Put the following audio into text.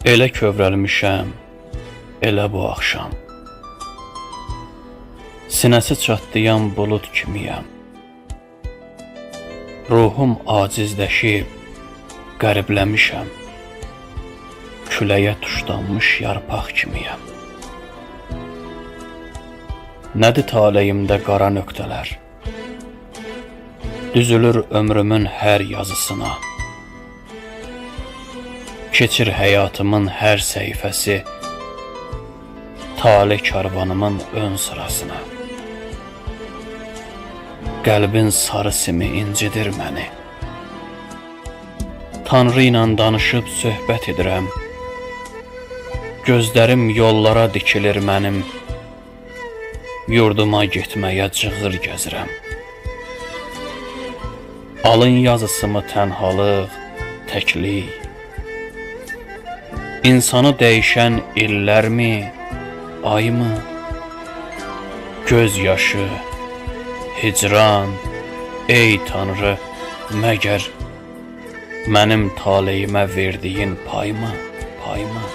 Elə kövrəlmişəm, elə bu axşam. Sinəsi çatlayan bulud kimiyəm. Ruhum acizləşib, qəribləmişəm. Küləyə tuşlanmış yarpaq kimiyəm. Nədir taleyimdə qara nöqtələr? Düzülür ömrümün hər yazısına. Keçir həyatımın hər səhifəsi talih karvanımın ön sırasına. Qəlbin sarı simi incidir məni. Tanrı ilə danışıb söhbət edirəm. Gözlərim yollara dikilir mənim. Yurduma getməyə cığır gəzirəm. Alın yazısımı tənhalıq, təklik. İnsanı dəyişən illərmi, aymı? Göz yaşı, hicran, ey Tanrı, məgər mənim taleyimə verdiyin payımı, payımı?